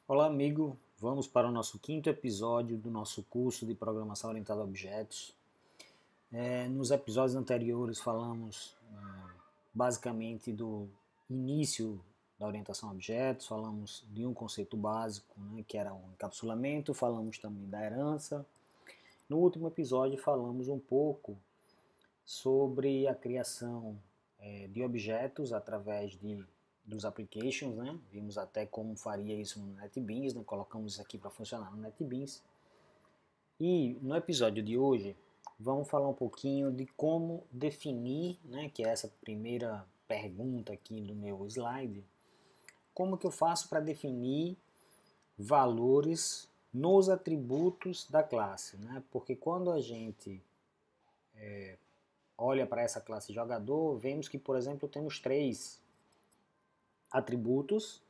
Olá, amigo. Vamos para o nosso quinto episódio do nosso curso de Programação Orientada a Objetos. Nos episódios anteriores falamos basicamente do início da orientação a objetos, falamos de um conceito básico, né, que era o encapsulamento, falamos também da herança. No último episódio falamos um pouco sobre a criação de objetos através dos applications, né? Vimos até como faria isso no NetBeans, né? Colocamos isso aqui para funcionar no NetBeans. E no episódio de hoje vamos falar um pouquinho de como definir, né? Que é essa primeira pergunta aqui do meu slide. Como que eu faço para definir valores nos atributos da classe, né? Porque quando a gente olha para essa classe jogador, vemos que, por exemplo, temos três atributos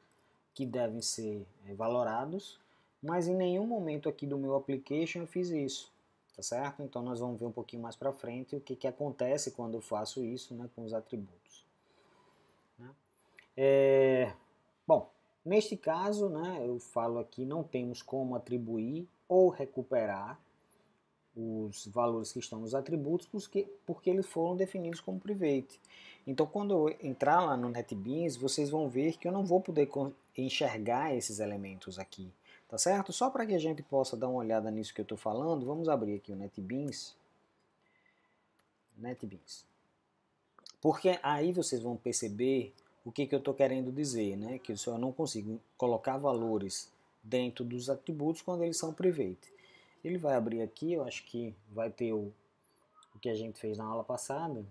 que devem ser valorados, mas em nenhum momento aqui do meu application eu fiz isso, tá certo? Então nós vamos ver um pouquinho mais para frente o que acontece quando eu faço isso, né, com os atributos. Né? Bom, neste caso, né, eu falo aqui, não temos como atribuir ou recuperar os valores que estão nos atributos porque eles foram definidos como private. Então, quando eu entrar lá no NetBeans, vocês vão ver que eu não vou poder enxergar esses elementos aqui, tá certo? Só para que a gente possa dar uma olhada nisso que eu estou falando, vamos abrir aqui o NetBeans. Porque aí vocês vão perceber o que eu estou querendo dizer, né? Que eu não consigo colocar valores dentro dos atributos quando eles são private. Ele vai abrir aqui, eu acho que vai ter o que a gente fez na aula passada,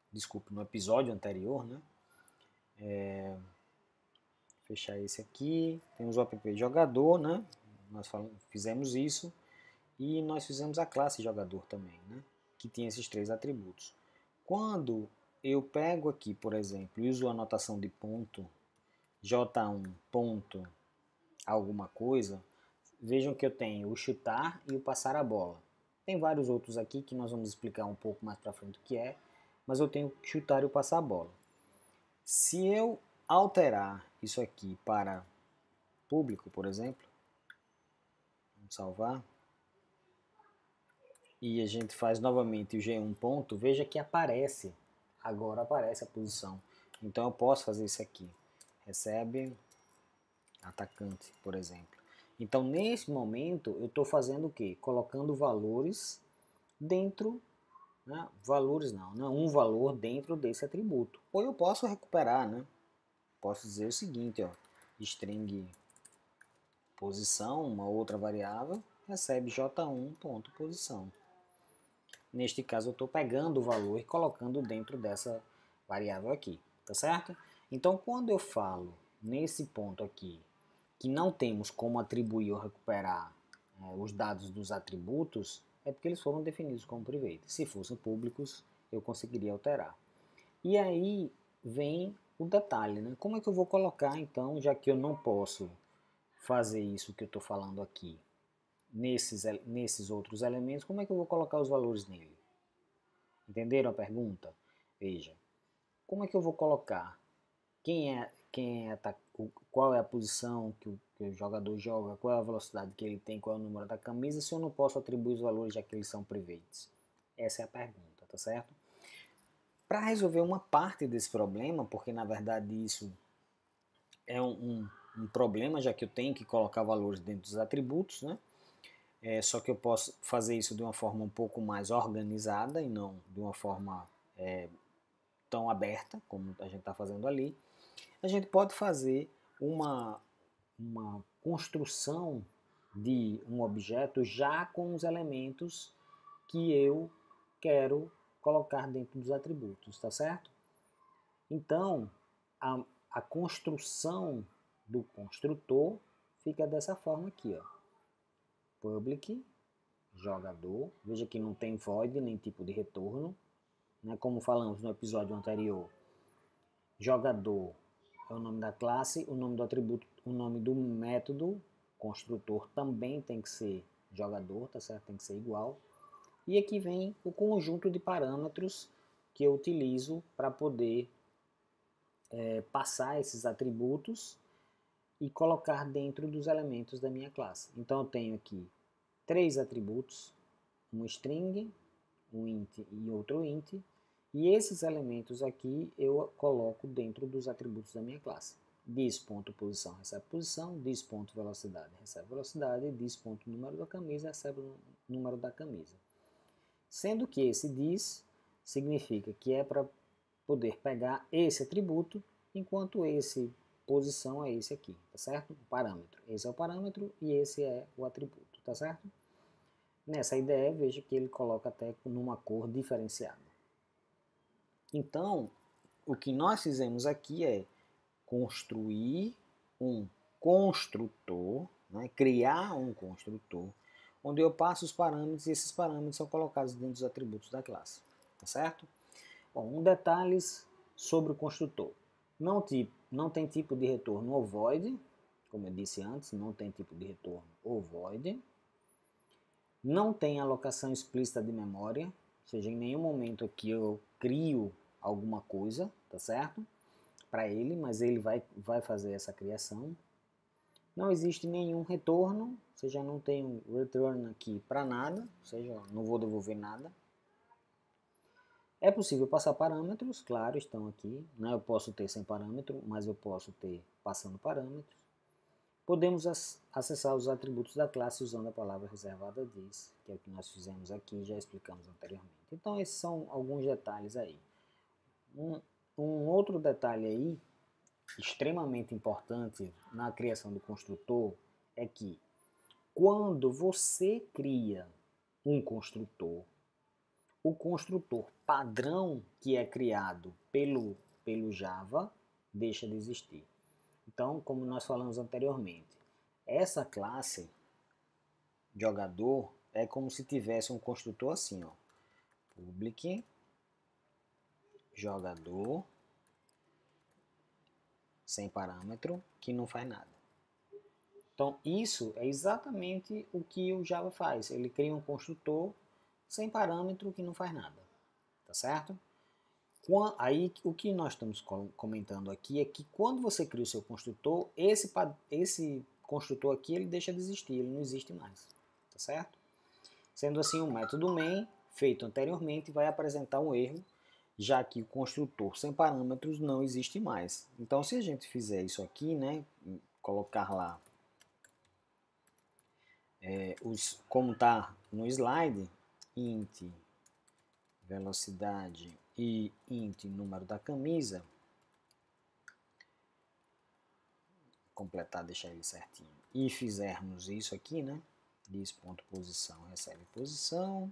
desculpe, no episódio anterior, né? Fechar esse aqui, temos o app jogador, né? Nós fizemos isso e nós fizemos a classe jogador também, né? Que tinha esses três atributos. Quando eu pego aqui, por exemplo, e uso a notação de ponto, J1 ponto alguma coisa, vejam que eu tenho o chutar e o passar a bola. Tem vários outros aqui que nós vamos explicar um pouco mais para frente o que é, mas eu tenho o chutar e o passar a bola. Se eu alterar isso aqui para público, por exemplo, vamos salvar, e a gente faz novamente o G1 ponto, veja que agora aparece a posição. Então eu posso fazer isso aqui, recebe atacante, por exemplo. Então nesse momento eu estou fazendo o que? Colocando valores dentro, né? Valores não, né? Um valor dentro desse atributo. Ou eu posso recuperar, né? Posso dizer o seguinte, ó, string posição, uma outra variável, recebe j1 ponto posição. Neste caso eu estou pegando o valor e colocando dentro dessa variável aqui, tá certo? Então quando eu falo nesse ponto aqui que não temos como atribuir ou recuperar os dados dos atributos, é porque eles foram definidos como private. Se fossem públicos, eu conseguiria alterar. E aí vem o detalhe, né? Como é que eu vou colocar então, já que eu não posso fazer isso que eu estou falando aqui nesses outros elementos, como é que eu vou colocar os valores nele? Entenderam a pergunta? Veja, como é que eu vou colocar qual é a posição que o jogador joga, qual é a velocidade que ele tem, qual é o número da camisa, se eu não posso atribuir os valores já que eles são privates? Essa é a pergunta, tá certo? Para resolver uma parte desse problema, porque na verdade isso é um problema, já que eu tenho que colocar valores dentro dos atributos, né? Só que eu posso fazer isso de uma forma um pouco mais organizada e não de uma forma tão aberta como a gente está fazendo ali. A gente pode fazer uma construção de um objeto já com os elementos que eu quero colocar dentro dos atributos, tá certo? Então, a construção do construtor fica dessa forma aqui, ó. Public, jogador, veja que não tem void nem tipo de retorno, né? Como falamos no episódio anterior, jogador é o nome da classe, o nome do atributo, o nome do método construtor também tem que ser jogador, tá certo? Tem que ser igual. E aqui vem o conjunto de parâmetros que eu utilizo para poder passar esses atributos e colocar dentro dos elementos da minha classe. Então eu tenho aqui 3 atributos, um string, um int e outro int, e esses elementos aqui eu coloco dentro dos atributos da minha classe. Dis.posição recebe posição, dis.velocidade recebe velocidade, dis.número da camisa recebe o número da camisa. Sendo que esse dis significa que é para poder pegar esse atributo, enquanto esse posição é esse aqui, tá certo? O parâmetro. Esse é o parâmetro e esse é o atributo, tá certo? Nessa ideia, veja que ele coloca até numa cor diferenciada. Então, o que nós fizemos aqui é construir um construtor, né? Criar um construtor, onde eu passo os parâmetros e esses parâmetros são colocados dentro dos atributos da classe, tá certo? Bom, detalhes sobre o construtor. Não tem tipo de retorno ou void, como eu disse antes, não tem tipo de retorno ou void. Não tem alocação explícita de memória, ou seja, em nenhum momento aqui eu crio alguma coisa, tá certo? Para ele, mas ele vai fazer essa criação. Não existe nenhum retorno, ou seja, não tem um return aqui para nada, ou seja, não vou devolver nada. É possível passar parâmetros, claro, estão aqui, né? Eu posso ter sem parâmetro, mas eu posso ter passando parâmetros. Podemos acessar os atributos da classe usando a palavra reservada dis, que é o que nós fizemos aqui e já explicamos anteriormente. Então esses são alguns detalhes aí. Um outro detalhe aí, extremamente importante na criação do construtor, é que quando você cria um construtor, o construtor padrão que é criado pelo Java deixa de existir. Então, como nós falamos anteriormente, essa classe jogador é como se tivesse um construtor assim, ó, public jogador sem parâmetro que não faz nada. Então, isso é exatamente o que o Java faz. Ele cria um construtor sem parâmetro que não faz nada, tá certo? Aí o que nós estamos comentando aqui é que quando você cria o seu construtor, esse construtor aqui ele deixa de existir, ele não existe mais, tá certo? Sendo assim, o método main, feito anteriormente, vai apresentar um erro, já que o construtor sem parâmetros não existe mais. Então, se a gente fizer isso aqui, né, colocar lá como está no slide, int velocidade e int número da camisa, completar, deixar ele certinho, e fizermos isso aqui, né, dis.posição recebe posição,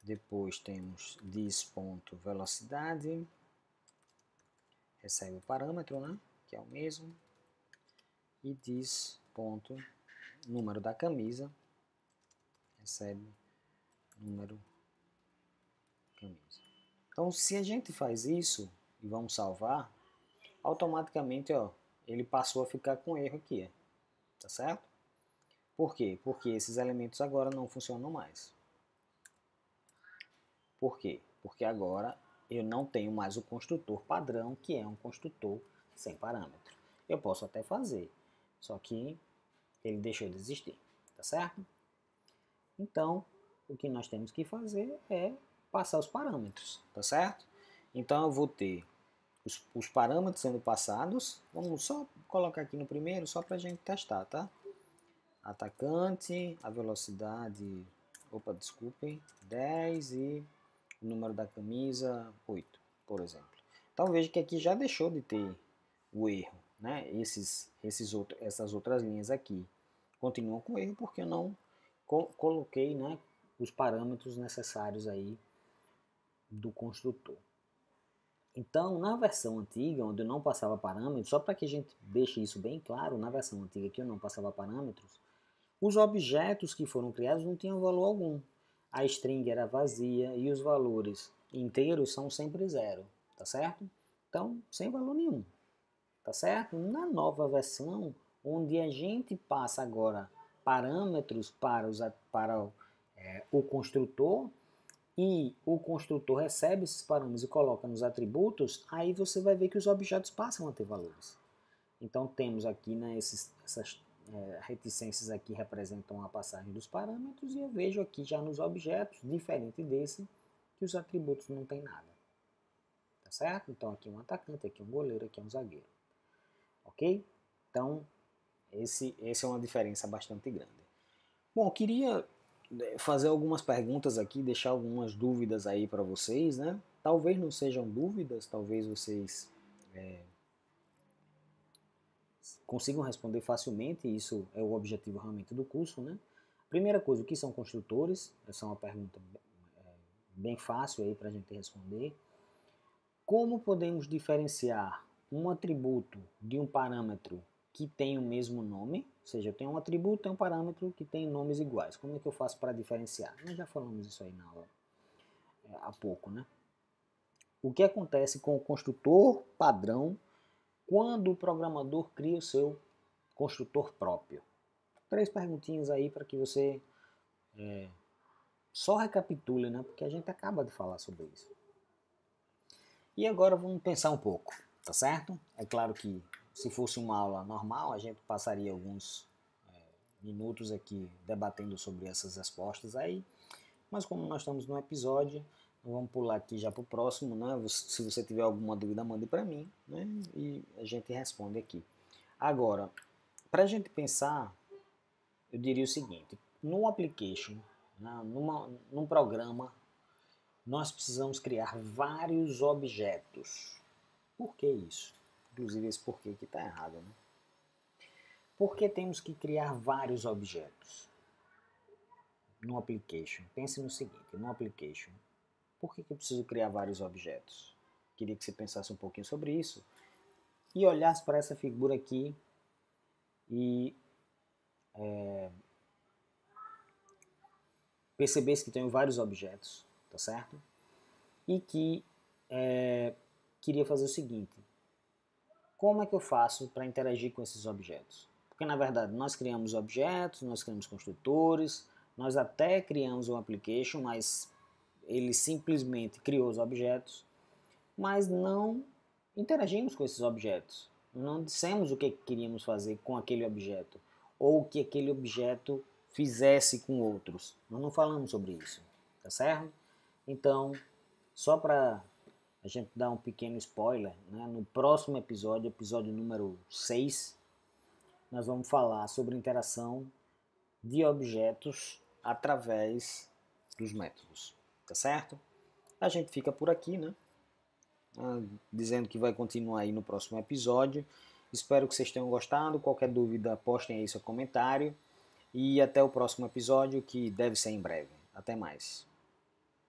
depois temos dis.velocidade recebe o parâmetro, né, que é o mesmo, e dis.número da camisa recebe número camisa. Então, se a gente faz isso e vamos salvar, automaticamente, ó, ele passou a ficar com erro aqui, tá certo? Por quê? Porque esses elementos agora não funcionam mais. Por quê? Porque agora eu não tenho mais o construtor padrão, que é um construtor sem parâmetro. Eu posso até fazer, só que ele deixou de existir, tá certo? Então, o que nós temos que fazer é passar os parâmetros, tá certo? Então eu vou ter os parâmetros sendo passados. Vamos só colocar aqui no primeiro, só para a gente testar, tá? Atacante, a velocidade, opa, desculpem, 10 e o número da camisa, 8, por exemplo. Então veja que aqui já deixou de ter o erro, né? Essas outras linhas aqui continuam com erro porque eu não coloquei, né, os parâmetros necessários aí do construtor. Então, na versão antiga, onde eu não passava parâmetros, só para que a gente deixe isso bem claro, na versão antiga que eu não passava parâmetros, os objetos que foram criados não tinham valor algum. A string era vazia e os valores inteiros são sempre zero, tá certo? Então, sem valor nenhum, tá certo? Na nova versão, onde a gente passa agora parâmetros para o construtor, e o construtor recebe esses parâmetros e coloca nos atributos, aí você vai ver que os objetos passam a ter valores. Então temos aqui, né, essas reticências aqui representam a passagem dos parâmetros, e eu vejo aqui já nos objetos, diferente desse, que os atributos não tem nada. Tá certo? Então aqui um atacante, aqui um goleiro, aqui um zagueiro. Ok? Então, essa é uma diferença bastante grande. Bom, eu queria fazer algumas perguntas aqui, deixar algumas dúvidas aí para vocês, né? Talvez não sejam dúvidas, talvez vocês consigam responder facilmente, e isso é o objetivo realmente do curso, né? Primeira coisa, o que são construtores? Essa é uma pergunta bem fácil aí para a gente responder. Como podemos diferenciar um atributo de um parâmetro que tem o mesmo nome? Ou seja, eu tenho um atributo e um parâmetro que tem nomes iguais. Como é que eu faço para diferenciar? Nós já falamos isso aí na aula há pouco, né? O que acontece com o construtor padrão quando o programador cria o seu construtor próprio? 3 perguntinhas aí para que você só recapitule, né? Porque a gente acaba de falar sobre isso. E agora vamos pensar um pouco, tá certo? É claro que se fosse uma aula normal, a gente passaria alguns minutos aqui debatendo sobre essas respostas aí, mas como nós estamos no episódio, vamos pular aqui já para o próximo, né? Se você tiver alguma dúvida, mande para mim, né? E a gente responde aqui. Agora, para a gente pensar, eu diria o seguinte: no application, né, num programa, nós precisamos criar vários objetos. Por que isso? Inclusive esse porquê que está errado, né? Por que temos que criar vários objetos no application? Pense no seguinte, no application, por que eu preciso criar vários objetos? Queria que você pensasse um pouquinho sobre isso e olhasse para essa figura aqui e percebesse que tenho vários objetos, tá certo? E que queria fazer o seguinte: como é que eu faço para interagir com esses objetos? Porque na verdade nós criamos objetos, nós criamos construtores, nós até criamos um application, mas ele simplesmente criou os objetos, mas não interagimos com esses objetos. Não dissemos o que queríamos fazer com aquele objeto, ou o que aquele objeto fizesse com outros. Nós não falamos sobre isso, tá certo? Então, só para a gente dar um pequeno spoiler, né? No próximo episódio, episódio número 6, nós vamos falar sobre interação de objetos através dos métodos, tá certo? A gente fica por aqui, né? Dizendo que vai continuar aí no próximo episódio. Espero que vocês tenham gostado. Qualquer dúvida, postem aí seu comentário. E até o próximo episódio, que deve ser em breve. Até mais.